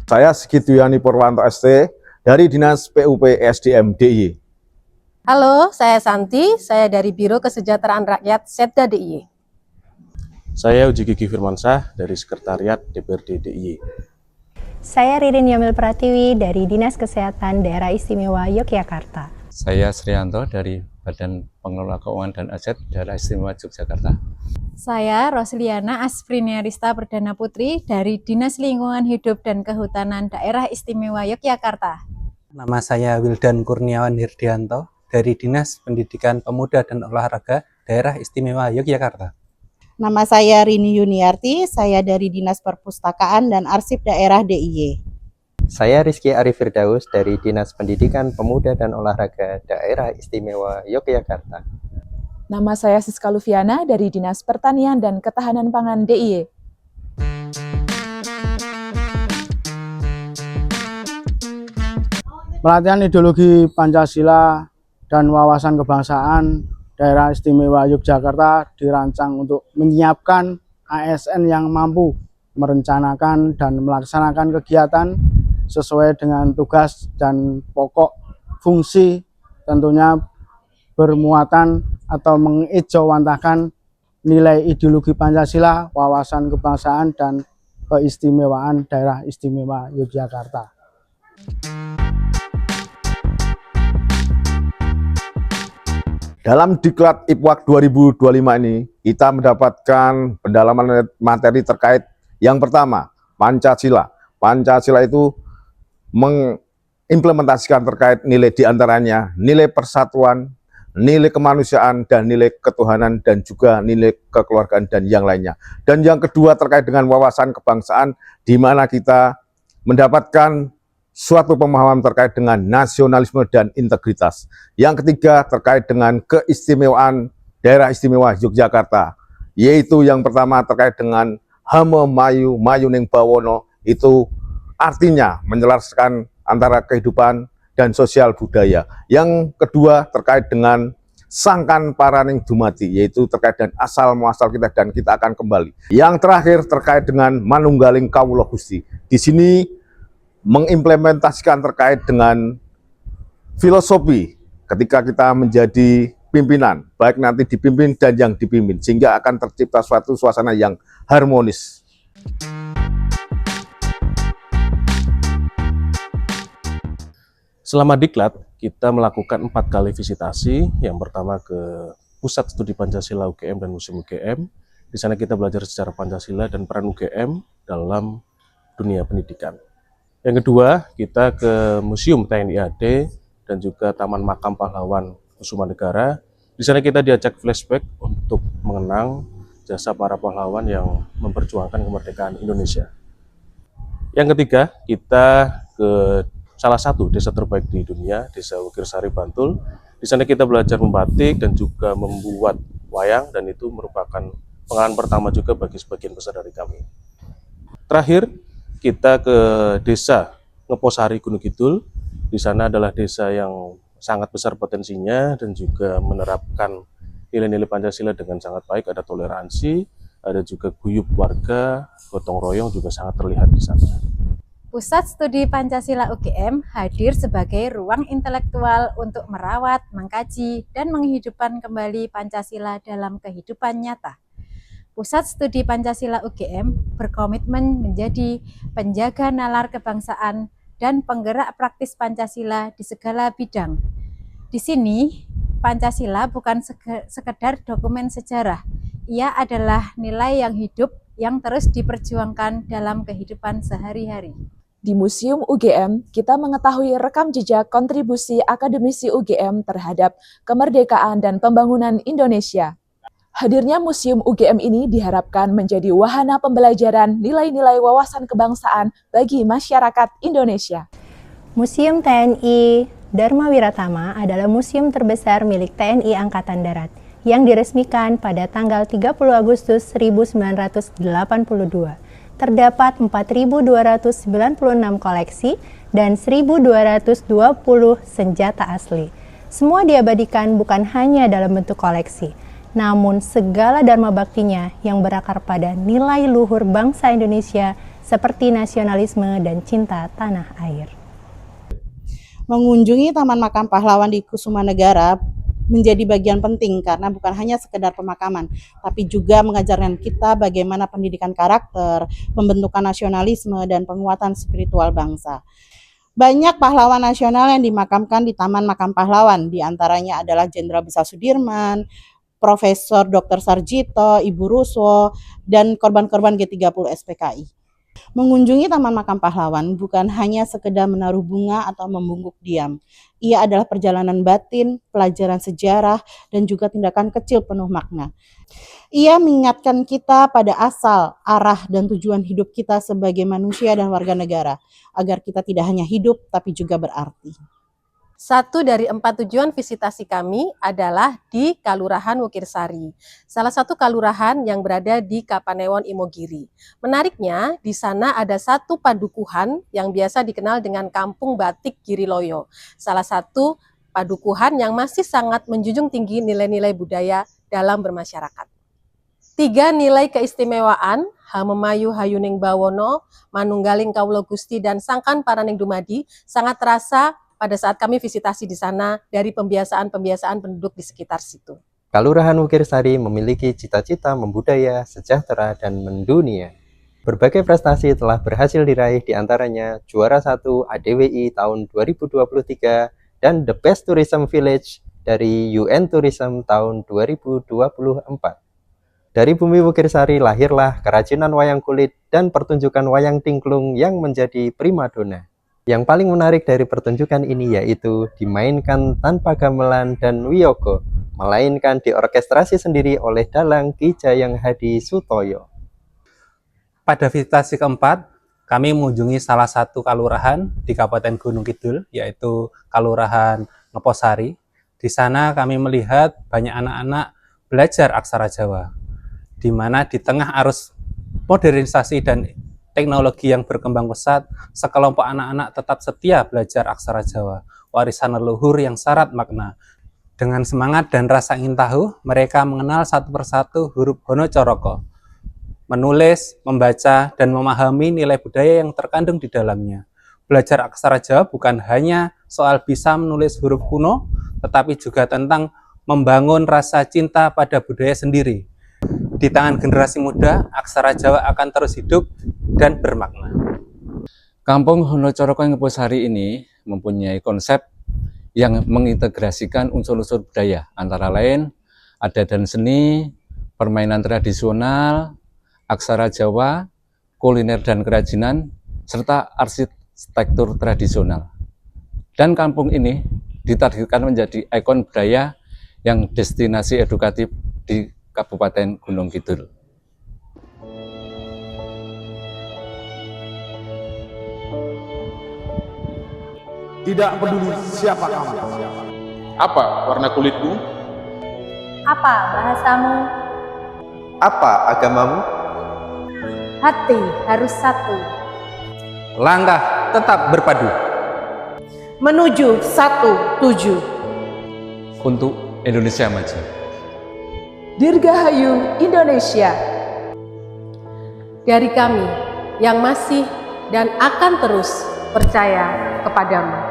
Saya Sigituyani Purwanto ST dari Dinas PUP SDM DIY. Halo, saya Santi, saya dari Biro Kesejahteraan Rakyat Setda DIY. Saya Uji Gigi Firmansyah dari Sekretariat DPRD DIY. Saya Ririn Yamil Pratiwi dari Dinas Kesehatan Daerah Istimewa Yogyakarta. Saya Srianto dari Badan Pengelola Keuangan dan Aset Daerah Istimewa Yogyakarta. Saya Rosliana Aspriniarista Perdana Putri dari Dinas Lingkungan Hidup dan Kehutanan Daerah Istimewa Yogyakarta. Nama saya Wildan Kurniawan Hirdianto dari Dinas Pendidikan Pemuda dan Olahraga Daerah Istimewa Yogyakarta. Nama saya Rini Yuniarti, saya dari Dinas Perpustakaan dan Arsip Daerah DIY. Saya Rizky Arif Firdaus dari Dinas Pendidikan Pemuda dan Olahraga Daerah Istimewa Yogyakarta. Nama saya Siska Lufiana dari Dinas Pertanian dan Ketahanan Pangan DIY. Pelatihan ideologi Pancasila dan wawasan kebangsaan Daerah Istimewa Yogyakarta dirancang untuk menyiapkan ASN yang mampu merencanakan dan melaksanakan kegiatan sesuai dengan tugas dan pokok fungsi, tentunya bermuatan atau mengejawantahkan nilai ideologi Pancasila, wawasan kebangsaan, dan keistimewaan Daerah Istimewa Yogyakarta. Dalam Diklat IPWAK 2025 ini, kita mendapatkan pendalaman materi terkait yang pertama, Pancasila. Pancasila itu mengimplementasikan terkait nilai diantaranya, nilai persatuan, nilai kemanusiaan, dan nilai ketuhanan, dan juga nilai kekeluargaan, dan yang lainnya. Dan yang kedua terkait dengan wawasan kebangsaan, di mana kita mendapatkan suatu pemahaman terkait dengan nasionalisme dan integritas. Yang ketiga terkait dengan keistimewaan Daerah Istimewa Yogyakarta, yaitu yang pertama terkait dengan Hame Mayu Mayuning Bawono, itu artinya menyelaraskan antara kehidupan dan sosial budaya. Yang kedua terkait dengan Sangkan Paraning Dumati, yaitu terkait dengan asal muasal kita dan kita akan kembali. Yang terakhir terkait dengan Manunggaling Kawula Gusti. Di sini mengimplementasikan terkait dengan filosofi ketika kita menjadi pimpinan, baik nanti dipimpin dan yang dipimpin, sehingga akan tercipta suatu suasana yang harmonis. Selama Diklat, kita melakukan 4 kali visitasi. Yang pertama ke Pusat Studi Pancasila UGM dan Museum UGM. Di sana kita belajar sejarah Pancasila dan peran UGM dalam dunia pendidikan. Yang kedua, kita ke Museum TNI AD dan juga Taman Makam Pahlawan Kusuma Negara. Di sana kita diajak flashback untuk mengenang jasa para pahlawan yang memperjuangkan kemerdekaan Indonesia. Yang ketiga, kita ke salah satu desa terbaik di dunia, Desa Wukirsari Bantul. Di sana kita belajar membatik dan juga membuat wayang, dan itu merupakan pengalaman pertama juga bagi sebagian besar dari kami. Terakhir, kita ke desa Ngeposari Gunung Kidul. Di sana adalah desa yang sangat besar potensinya dan juga menerapkan nilai-nilai Pancasila dengan sangat baik. Ada toleransi, ada juga guyup warga, gotong royong juga sangat terlihat di sana. Pusat Studi Pancasila UGM hadir sebagai ruang intelektual untuk merawat, mengkaji, dan menghidupkan kembali Pancasila dalam kehidupan nyata. Pusat Studi Pancasila UGM berkomitmen menjadi penjaga nalar kebangsaan dan penggerak praktis Pancasila di segala bidang. Di sini, Pancasila bukan sekedar dokumen sejarah. Ia adalah nilai yang hidup yang terus diperjuangkan dalam kehidupan sehari-hari. Di Museum UGM, kita mengetahui rekam jejak kontribusi akademisi UGM terhadap kemerdekaan dan pembangunan Indonesia. Hadirnya Museum UGM ini diharapkan menjadi wahana pembelajaran nilai-nilai wawasan kebangsaan bagi masyarakat Indonesia. Museum TNI Dharma Wiratama adalah museum terbesar milik TNI Angkatan Darat yang diresmikan pada tanggal 30 Agustus 1982. Terdapat 4.296 koleksi dan 1.220 senjata asli. Semua diabadikan bukan hanya dalam bentuk koleksi, namun segala dharma baktinya yang berakar pada nilai luhur bangsa Indonesia seperti nasionalisme dan cinta tanah air. Mengunjungi Taman Makam Pahlawan di Kusumanegara menjadi bagian penting karena bukan hanya sekedar pemakaman, tapi juga mengajarkan kita bagaimana pendidikan karakter, pembentukan nasionalisme, dan penguatan spiritual bangsa. Banyak pahlawan nasional yang dimakamkan di Taman Makam Pahlawan, di antaranya adalah Jenderal Besar Sudirman, Profesor Dr. Sarjito, Ibu Ruswo, dan korban-korban G30 SPKI. Mengunjungi Taman Makam Pahlawan bukan hanya sekedar menaruh bunga atau membungkuk diam. Ia adalah perjalanan batin, pelajaran sejarah, dan juga tindakan kecil penuh makna. Ia mengingatkan kita pada asal, arah, dan tujuan hidup kita sebagai manusia dan warga negara, agar kita tidak hanya hidup, tapi juga berarti. Satu dari 4 tujuan visitasi kami adalah di Kalurahan Wukirsari, salah satu kalurahan yang berada di Kapanewon Imogiri. Menariknya, di sana ada satu padukuhan yang biasa dikenal dengan Kampung Batik Giriloyo, salah satu padukuhan yang masih sangat menjunjung tinggi nilai-nilai budaya dalam bermasyarakat. 3 nilai keistimewaan, Hamemayu Hayuning Bawono, Manunggaling Kawula Gusti, dan Sangkan Paraning Dumadi sangat terasa pada saat kami visitasi di sana dari pembiasaan-pembiasaan penduduk di sekitar situ. Kalurahan Wukirsari memiliki cita-cita membudaya, sejahtera, dan mendunia. Berbagai prestasi telah berhasil diraih, diantaranya juara 1 ADWI tahun 2023 dan The Best Tourism Village dari UN Tourism tahun 2024. Dari bumi Wukirsari lahirlah kerajinan wayang kulit dan pertunjukan wayang tingklung yang menjadi primadona. Yang paling menarik dari pertunjukan ini yaitu dimainkan tanpa gamelan dan wiyogo, melainkan diorkestrasi sendiri oleh dalang Ki Jayang Hadi Sutoyo. Pada visitasi keempat, kami mengunjungi salah satu kalurahan di Kabupaten Gunung Kidul, yaitu Kalurahan Ngeposari. Di sana kami melihat banyak anak-anak belajar aksara Jawa, di mana di tengah arus modernisasi dan teknologi yang berkembang pesat, sekelompok anak-anak tetap setia belajar aksara Jawa, warisan leluhur yang syarat makna. Dengan semangat dan rasa ingin tahu, mereka mengenal satu persatu huruf Hono Coroko, menulis, membaca, dan memahami nilai budaya yang terkandung di dalamnya. Belajar aksara Jawa bukan hanya soal bisa menulis huruf kuno, tetapi juga tentang membangun rasa cinta pada budaya sendiri. Di tangan generasi muda, aksara Jawa akan terus hidup dan bermakna. Kampung Hono Coroko Ngeposari ini mempunyai konsep yang mengintegrasikan unsur-unsur budaya, antara lain adat dan seni, permainan tradisional, aksara Jawa, kuliner dan kerajinan, serta arsitektur tradisional. Dan kampung ini ditargetkan menjadi ikon budaya yang destinasi edukatif di Kabupaten Gunung Kidul. Tidak peduli siapa kamu. Apa warna kulitmu? Apa bahasamu? Apa agamamu? Hati harus satu. Langkah tetap berpadu. Menuju satu tuju. Untuk Indonesia Maju. Dirgahayu Indonesia. Dari kami yang masih dan akan terus percaya kepadamu.